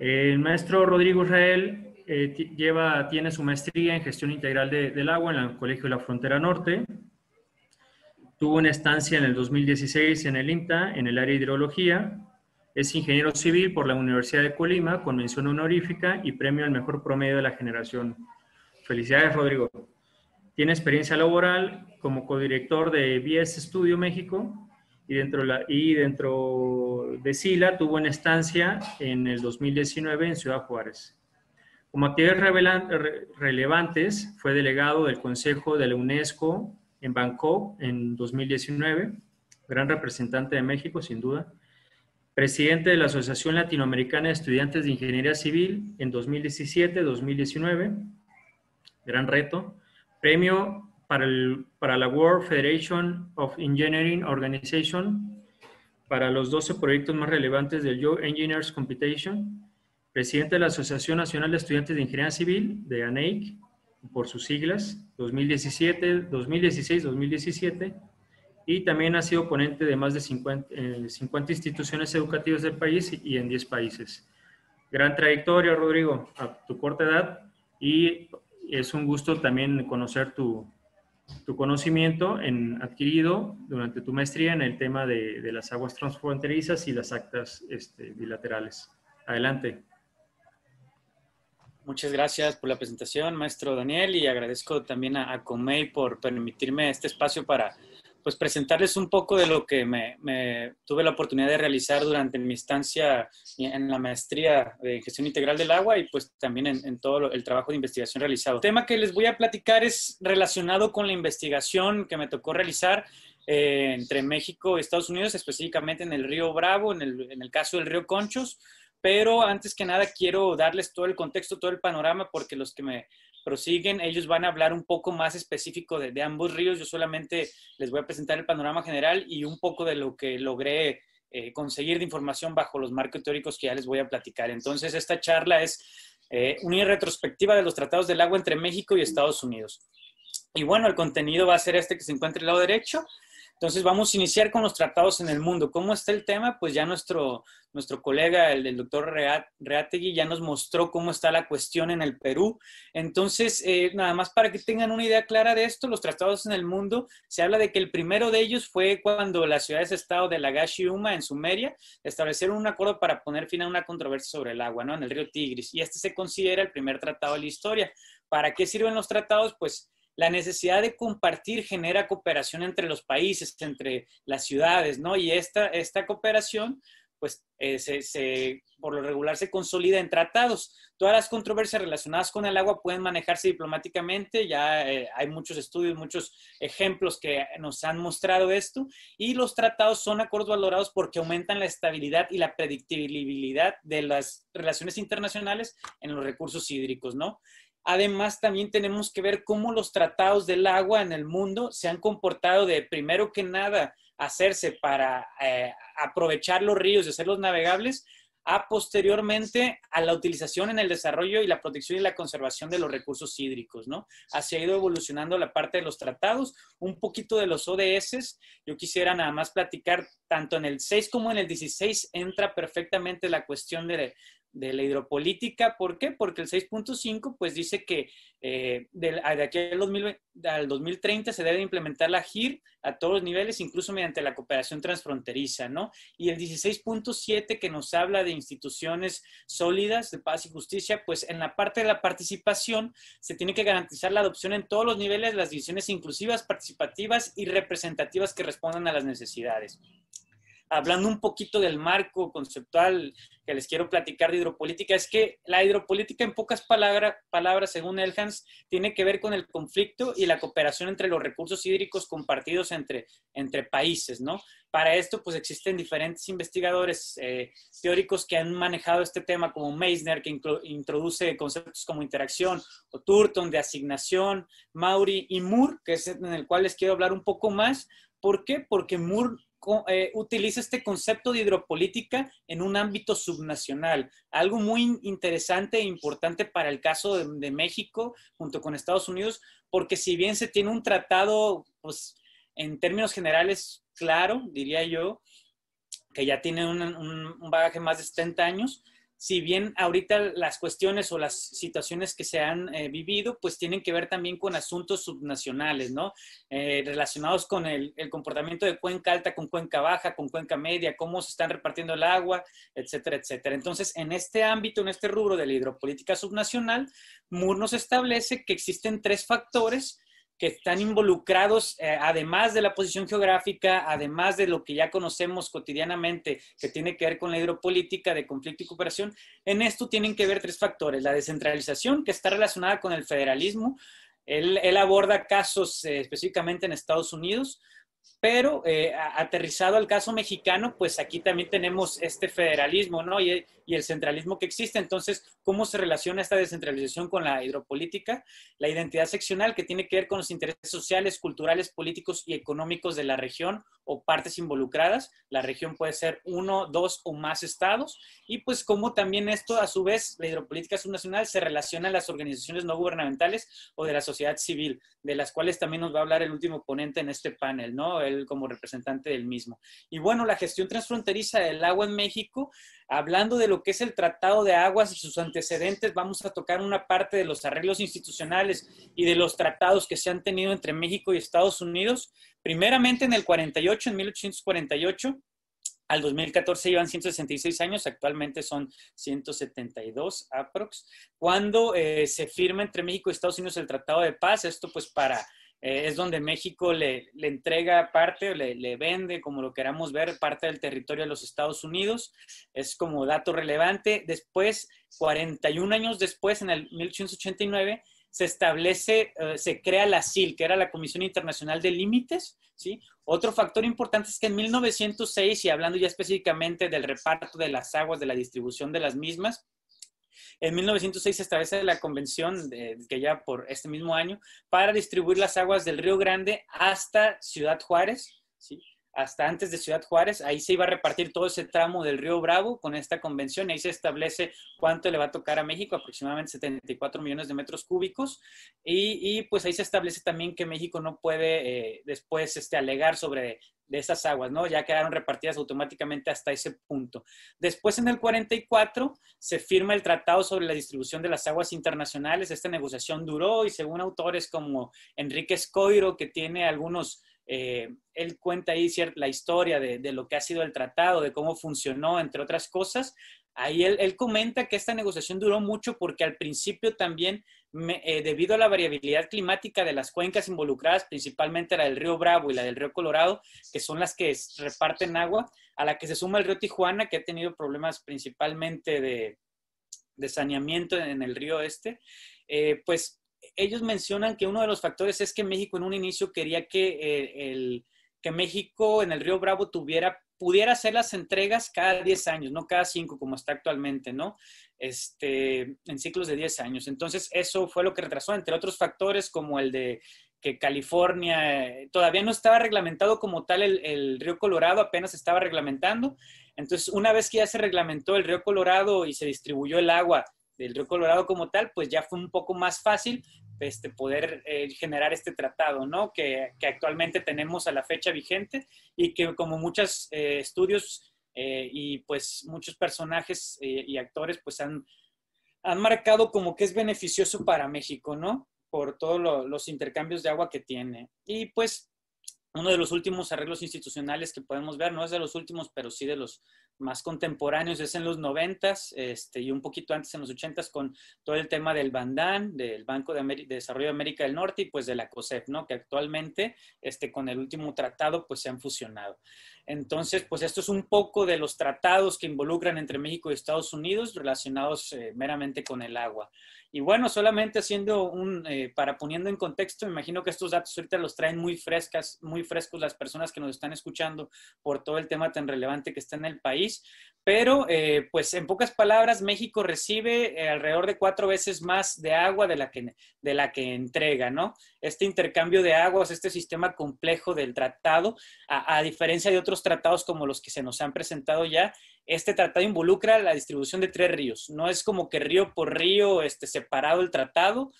El maestro Rodrigo Israel tiene su maestría en gestión integral del agua en el Colegio de la Frontera Norte. Tuvo una estancia en el 2016 en el INTA, en el área de hidrología. Es ingeniero civil por la Universidad de Colima, con mención honorífica y premio al mejor promedio de la generación. Felicidades, Rodrigo. Tiene experiencia laboral como codirector de BS Studio México y dentro de SILA tuvo una estancia en el 2019 en Ciudad Juárez. Como actividades relevantes, fue delegado del Consejo de la UNESCO en Bangkok en 2019, gran representante de México, sin duda. Presidente de la Asociación Latinoamericana de Estudiantes de Ingeniería Civil en 2017-2019, gran reto. Premio para la World Federation of Engineering Organization para los 12 proyectos más relevantes del Young Engineers Competition. Presidente de la Asociación Nacional de Estudiantes de Ingeniería Civil, de ANEIC, por sus siglas, 2016-2017, y también ha sido ponente de más de 50 instituciones educativas del país y en 10 países. Gran trayectoria, Rodrigo, a tu corta edad, y es un gusto también conocer tu conocimiento adquirido durante tu maestría en el tema de las aguas transfronterizas y las actas bilaterales. Adelante. Muchas gracias por la presentación, maestro Daniel, y agradezco también a Comey por permitirme este espacio para pues, presentarles un poco de lo que tuve la oportunidad de realizar durante mi estancia en la maestría de gestión integral del agua y pues también en todo el trabajo de investigación realizado. El tema que les voy a platicar es relacionado con la investigación que me tocó realizar entre México y Estados Unidos, específicamente en el río Bravo, en el caso del río Conchos. Pero antes que nada quiero darles todo el contexto, todo el panorama, porque los que me prosiguen, ellos van a hablar un poco más específico de ambos ríos. Yo solamente les voy a presentar el panorama general y un poco de lo que logré conseguir de información bajo los marcos teóricos que ya les voy a platicar. Entonces, esta charla es una retrospectiva de los tratados del agua entre México y Estados Unidos. Y bueno, el contenido va a ser este que se encuentra al lado derecho. Entonces vamos a iniciar con los tratados en el mundo. ¿Cómo está el tema? Pues ya nuestro colega, el doctor Reategui, ya nos mostró cómo está la cuestión en el Perú. Entonces, nada más para que tengan una idea clara de esto, los tratados en el mundo, se habla de que el primero de ellos fue cuando las ciudades-estado de Lagash y Uma, en Sumeria, establecieron un acuerdo para poner fin a una controversia sobre el agua, ¿no? En el río Tigris. Y este se considera el primer tratado de la historia. ¿Para qué sirven los tratados? Pues la necesidad de compartir genera cooperación entre los países, entre las ciudades, ¿no? Y esta cooperación, pues, por lo regular se consolida en tratados. Todas las controversias relacionadas con el agua pueden manejarse diplomáticamente. Ya hay muchos estudios, muchos ejemplos que nos han mostrado esto. Y los tratados son acuerdos valorados porque aumentan la estabilidad y la predictibilidad de las relaciones internacionales en los recursos hídricos, ¿no? Además, también tenemos que ver cómo los tratados del agua en el mundo se han comportado de, primero que nada, hacerse para aprovechar los ríos y hacerlos navegables, a posteriormente a la utilización en el desarrollo y la protección y la conservación de los recursos hídricos, ¿no? Así ha ido evolucionando la parte de los tratados, un poquito de los ODS. Yo quisiera nada más platicar, tanto en el 6 como en el 16 entra perfectamente la cuestión de la hidropolítica. ¿Por qué? Porque el 6.5 pues dice que de aquí al 2030 se debe implementar la GIR a todos los niveles, incluso mediante la cooperación transfronteriza, ¿no? Y el 16.7 que nos habla de instituciones sólidas de paz y justicia, pues en la parte de la participación se tiene que garantizar la adopción en todos los niveles, las decisiones inclusivas, participativas y representativas que respondan a las necesidades. Hablando un poquito del marco conceptual que les quiero platicar de hidropolítica, es que la hidropolítica, en pocas palabras, según Elhans, tiene que ver con el conflicto y la cooperación entre los recursos hídricos compartidos entre países, ¿no? Para esto, pues existen diferentes investigadores teóricos que han manejado este tema, como Meissner, que introduce conceptos como interacción, o Turton, de asignación, Maury y Moore, que es en el cual les quiero hablar un poco más. ¿Por qué? Porque Moore utiliza este concepto de hidropolítica en un ámbito subnacional. Algo muy interesante e importante para el caso de México junto con Estados Unidos, porque si bien se tiene un tratado, pues en términos generales, claro, diría yo, que ya tiene un bagaje más de 70 años, si bien ahorita las cuestiones o las situaciones que se han vivido, pues tienen que ver también con asuntos subnacionales, ¿no? Relacionados con el comportamiento de cuenca alta con cuenca baja, con cuenca media, cómo se están repartiendo el agua, etcétera, etcétera. Entonces, en este ámbito, en este rubro de la hidropolítica subnacional, Moore nos establece que existen 3 factores que están involucrados, además de la posición geográfica, además de lo que ya conocemos cotidianamente, que tiene que ver con la hidropolítica de conflicto y cooperación. En esto tienen que ver 3 factores. La descentralización, que está relacionada con el federalismo. Él aborda casos específicamente en Estados Unidos, pero aterrizado al caso mexicano, pues aquí también tenemos este federalismo, ¿no? Y el centralismo que existe. Entonces, ¿cómo se relaciona esta descentralización con la hidropolítica? La identidad seccional, que tiene que ver con los intereses sociales, culturales, políticos y económicos de la región o partes involucradas. La región puede ser 1, 2 o más estados. Y pues cómo también esto, a su vez, la hidropolítica subnacional se relaciona a las organizaciones no gubernamentales o de la sociedad civil, de las cuales también nos va a hablar el último ponente en este panel, ¿no? Él como representante del mismo. Y bueno, la gestión transfronteriza del agua en México, hablando de lo que es el Tratado de Aguas y sus antecedentes, vamos a tocar una parte de los arreglos institucionales y de los tratados que se han tenido entre México y Estados Unidos. Primeramente en el 48, en 1848, al 2014 llevan 166 años, actualmente son 172 aprox, cuando se firma entre México y Estados Unidos el Tratado de Paz. Esto pues es donde México le entrega parte, le vende, como lo queramos ver, parte del territorio a los Estados Unidos. Es como dato relevante. Después, 41 años después, en el 1889, se crea la CIL, que era la Comisión Internacional de Límites, ¿sí? Otro factor importante es que en 1906, y hablando ya específicamente del reparto de las aguas, de la distribución de las mismas, en 1906 se establece la convención, que ya por este mismo año, para distribuir las aguas del Río Grande hasta Ciudad Juárez, ¿sí? Hasta antes de Ciudad Juárez. Ahí se iba a repartir todo ese tramo del Río Bravo con esta convención. Ahí se establece cuánto le va a tocar a México, aproximadamente 74 millones de metros cúbicos. Y pues ahí se establece también que México no puede después alegar sobre de esas aguas, ¿no? Ya quedaron repartidas automáticamente hasta ese punto. Después, en el 44, se firma el Tratado sobre la Distribución de las Aguas Internacionales. Esta negociación duró y según autores como Enrique Escoiro, que tiene algunos... él cuenta ahí la historia de lo que ha sido el tratado, de cómo funcionó, entre otras cosas. Ahí él comenta que esta negociación duró mucho porque al principio también, debido a la variabilidad climática de las cuencas involucradas, principalmente la del río Bravo y la del río Colorado, que son las que reparten agua, a la que se suma el río Tijuana, que ha tenido problemas principalmente de saneamiento en el río pues ellos mencionan que uno de los factores es que México en un inicio quería que México en el río Bravo pudiera hacer las entregas cada 10 años, no cada 5 como está actualmente, ¿no? En ciclos de 10 años. Entonces, eso fue lo que retrasó, entre otros factores como el de que California todavía no estaba reglamentado como tal el río Colorado, apenas estaba reglamentando. Entonces, una vez que ya se reglamentó el río Colorado y se distribuyó el agua del río Colorado como tal, pues ya fue un poco más fácil poder generar este tratado, ¿no? Que actualmente tenemos a la fecha vigente y que como muchos estudios y pues muchos personajes y actores pues han marcado como que es beneficioso para México, ¿no? Por todos los intercambios de agua que tiene. Y pues uno de los últimos arreglos institucionales que podemos ver, no es de los últimos, pero sí de los más contemporáneos, es en los 90s y un poquito antes en los 80s con todo el tema del BANDAN, del Banco de Desarrollo de América del Norte y pues de la COSEP, ¿no? Que actualmente con el último tratado pues se han fusionado. Entonces, pues esto es un poco de los tratados que involucran entre México y Estados Unidos relacionados meramente con el agua. Y bueno, solamente haciendo para poniendo en contexto, me imagino que estos datos ahorita los traen muy frescos las personas que nos están escuchando por todo el tema tan relevante que está en el país. Pero, pues en pocas palabras, México recibe alrededor de 4 veces más de agua de la que entrega, ¿no? Este intercambio de aguas, este sistema complejo del tratado, a diferencia de otros tratados como los que se nos han presentado ya, este tratado involucra la distribución de 3 ríos. No es como que río por río separado el tratado,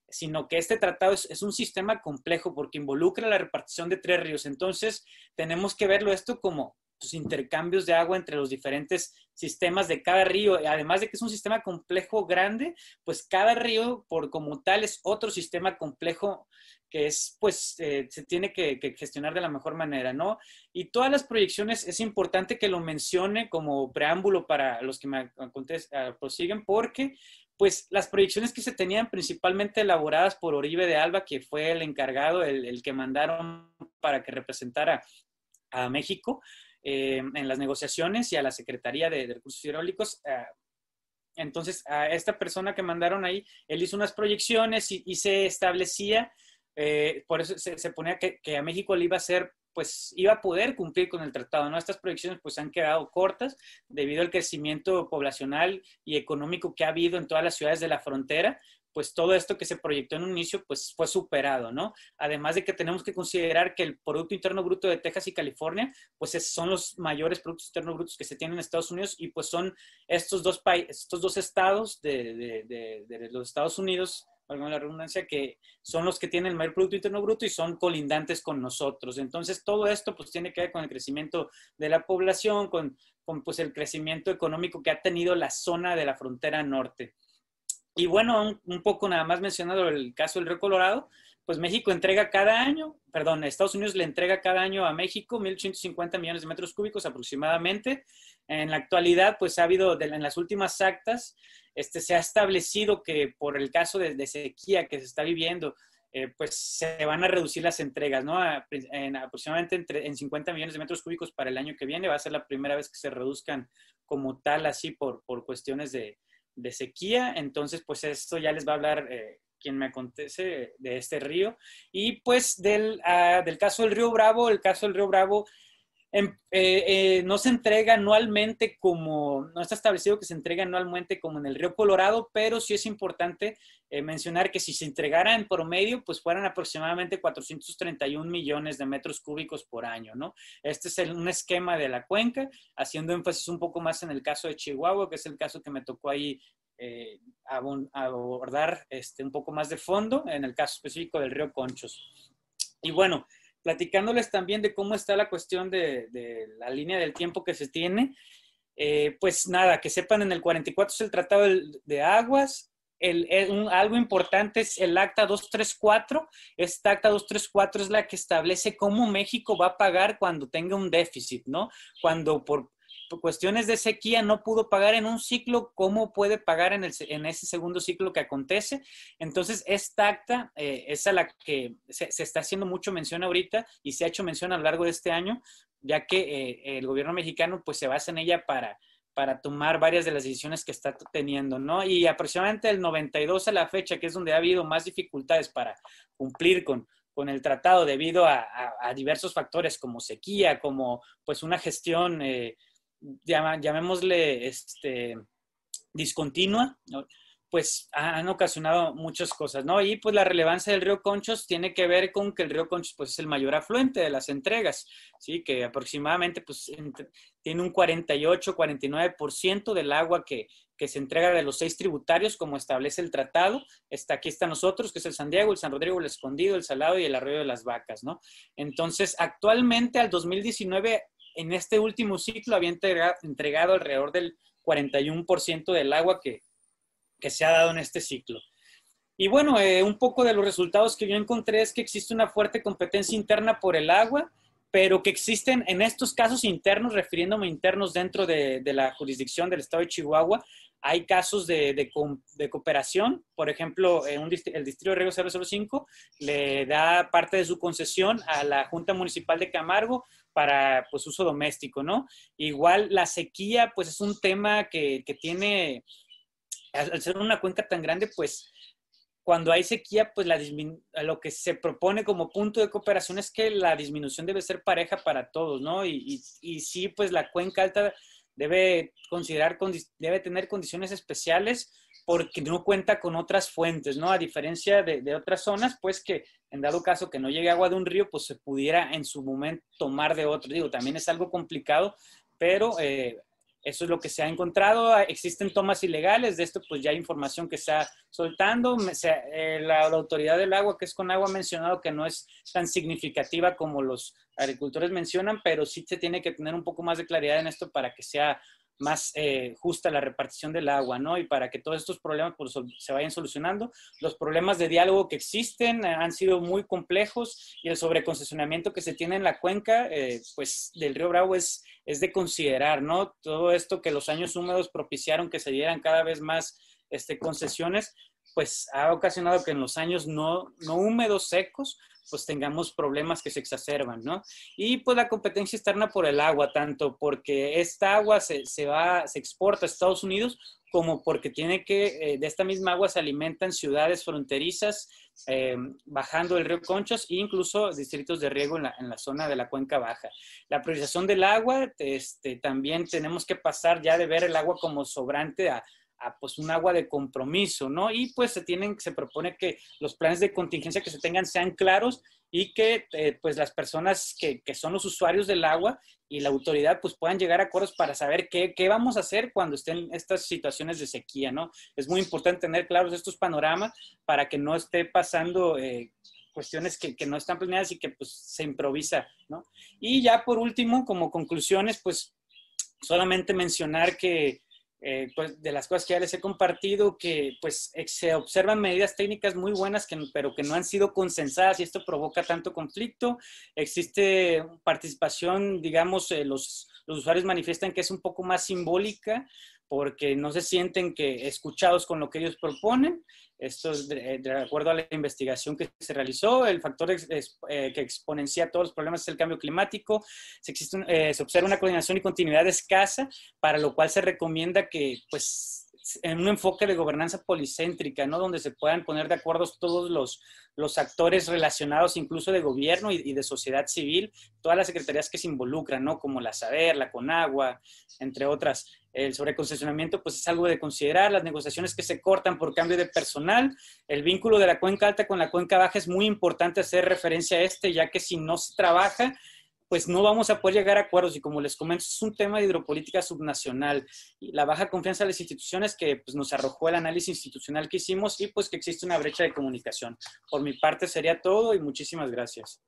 sino que este tratado es un sistema complejo porque involucra la repartición de 3 ríos. Entonces, tenemos que verlo esto como sus intercambios de agua entre los diferentes sistemas de cada río, además de que es un sistema complejo grande, pues cada río por como tal es otro sistema complejo que es, pues, se tiene que gestionar de la mejor manera, ¿no? Y todas las proyecciones es importante que lo mencione como preámbulo para los que me prosiguen, porque pues las proyecciones que se tenían principalmente elaboradas por Oribe de Alba, que fue el encargado, el que mandaron para que representara a México en las negociaciones y a la Secretaría de Recursos Hidráulicos. Entonces, a esta persona que mandaron ahí, él hizo unas proyecciones y se establecía, por eso se ponía que a México le iba a ser, pues iba a poder cumplir con el tratado, ¿no? Estas proyecciones pues han quedado cortas debido al crecimiento poblacional y económico que ha habido en todas las ciudades de la frontera, pues todo esto que se proyectó en un inicio pues fue superado, ¿no? Además de que tenemos que considerar que el Producto Interno Bruto de Texas y California pues son los mayores Productos Internos Brutos que se tienen en Estados Unidos y pues son estos dos estados de los Estados Unidos, valga la redundancia, que son los que tienen el mayor Producto Interno Bruto y son colindantes con nosotros. Entonces, todo esto pues tiene que ver con el crecimiento de la población, con pues el crecimiento económico que ha tenido la zona de la frontera norte. Y bueno, un poco nada más mencionado el caso del Río Colorado, pues México entrega cada año, perdón, Estados Unidos le entrega cada año a México 1.850 millones de metros cúbicos aproximadamente. En la actualidad, pues ha habido, en las últimas actas, se ha establecido que por el caso de sequía que se está viviendo, pues se van a reducir las entregas, ¿no? Aproximadamente en 50 millones de metros cúbicos para el año que viene. Va a ser la primera vez que se reduzcan como tal, así por cuestiones de sequía. Entonces, pues esto ya les va a hablar quien me acontece de este río. Y pues del caso del Río Bravo, el caso del Río Bravo no se entrega anualmente no está establecido que se entregue anualmente como en el Río Colorado, pero sí es importante mencionar que si se entregara en promedio, pues fueran aproximadamente 431 millones de metros cúbicos por año, ¿no? Este es un esquema de la cuenca, haciendo énfasis un poco más en el caso de Chihuahua, que es el caso que me tocó ahí abordar un poco más de fondo, en el caso específico del Río Conchos. Y bueno, platicándoles también de cómo está la cuestión de la línea del tiempo que se tiene, pues nada, que sepan, en el 44 es el Tratado de Aguas. Algo importante es el Acta 234. Esta Acta 234 es la que establece cómo México va a pagar cuando tenga un déficit, ¿no? Cuando por cuestiones de sequía no pudo pagar en un ciclo, ¿cómo puede pagar en ese segundo ciclo que acontece? Entonces, esta acta es a la que se está haciendo mucho mención ahorita y se ha hecho mención a lo largo de este año, ya que el gobierno mexicano pues se basa en ella para tomar varias de las decisiones que está teniendo, ¿no? Y aproximadamente el 92 a la fecha, que es donde ha habido más dificultades para cumplir con el tratado debido a diversos factores como sequía, como pues una gestión llamémosle discontinua, ¿no? Pues han ocasionado muchas cosas, ¿no? Y pues la relevancia del río Conchos tiene que ver con que el río Conchos pues es el mayor afluente de las entregas, ¿sí? Que aproximadamente pues tiene un 48-49% del agua que se entrega de los 6 tributarios como establece el tratado. Aquí está nosotros, que es el San Diego, el San Rodrigo, el Escondido, el Salado y el Arroyo de las Vacas, ¿no? Entonces, actualmente al 2019, en este último ciclo había entregado alrededor del 41% del agua que se ha dado en este ciclo. Y bueno, un poco de los resultados que yo encontré es que existe una fuerte competencia interna por el agua, pero que existen en estos casos internos, refiriéndome a internos dentro de la jurisdicción del estado de Chihuahua, hay casos de cooperación. Por ejemplo, el distrito de Riego 005 le da parte de su concesión a la Junta Municipal de Camargo para pues uso doméstico, ¿no? Igual la sequía pues es un tema que tiene, al ser una cuenca tan grande, pues cuando hay sequía, pues lo que se propone como punto de cooperación es que la disminución debe ser pareja para todos, ¿no? Y sí, pues la cuenca alta debe tener condiciones especiales porque no cuenta con otras fuentes, ¿no? A diferencia de otras zonas, pues que en dado caso que no llegue agua de un río, pues se pudiera en su momento tomar de otro. Digo, también es algo complicado, pero Eso es lo que se ha encontrado. Existen tomas ilegales, de esto pues ya hay información que se está soltando. La autoridad del agua, que es Conagua, ha mencionado que no es tan significativa como los agricultores mencionan, pero sí se tiene que tener un poco más de claridad en esto para que sea más justa la repartición del agua, ¿no? Y para que todos estos problemas pues, se vayan solucionando. Los problemas de diálogo que existen han sido muy complejos y el sobreconcesionamiento que se tiene en la cuenca pues, del río Bravo es de considerar, ¿no? Todo esto que los años húmedos propiciaron que se dieran cada vez más concesiones, pues ha ocasionado que en los años no húmedos, secos, pues tengamos problemas que se exacerban, ¿no? Y pues la competencia externa por el agua, tanto porque esta agua se exporta a Estados Unidos, como porque de esta misma agua se alimentan ciudades fronterizas, bajando el río Conchos, e incluso distritos de riego en la zona de la Cuenca Baja. La priorización del agua, también tenemos que pasar ya de ver el agua como sobrante a pues un agua de compromiso, ¿no? Y pues se propone que los planes de contingencia que se tengan sean claros y que pues las personas que son los usuarios del agua y la autoridad pues puedan llegar a acuerdos para saber qué vamos a hacer cuando estén estas situaciones de sequía, ¿no? Es muy importante tener claros estos panoramas para que no esté pasando cuestiones que no están planeadas y que pues se improvisa, ¿no? Y ya por último, como conclusiones, pues solamente mencionar que pues de las cosas que ya les he compartido, que pues se observan medidas técnicas muy buenas, pero que no han sido consensadas y esto provoca tanto conflicto. Existe participación, digamos, los usuarios manifiestan que es un poco más simbólica porque no se sienten escuchados con lo que ellos proponen. Esto es de acuerdo a la investigación que se realizó. El factor que exponencia todos los problemas es el cambio climático. Se observa una coordinación y continuidad escasa, para lo cual se recomienda que, pues, en un enfoque de gobernanza policéntrica, ¿no? Donde se puedan poner de acuerdo todos los actores relacionados, incluso de gobierno y de sociedad civil, todas las secretarías que se involucran, ¿no? Como la SABER, la CONAGUA, entre otras. El sobreconcesionamiento pues es algo de considerar, las negociaciones que se cortan por cambio de personal, el vínculo de la cuenca alta con la cuenca baja es muy importante hacer referencia a ya que si no se trabaja, pues no vamos a poder llegar a acuerdos y como les comento, es un tema de hidropolítica subnacional y la baja confianza de las instituciones que pues, nos arrojó el análisis institucional que hicimos y pues que existe una brecha de comunicación. Por mi parte sería todo y muchísimas gracias.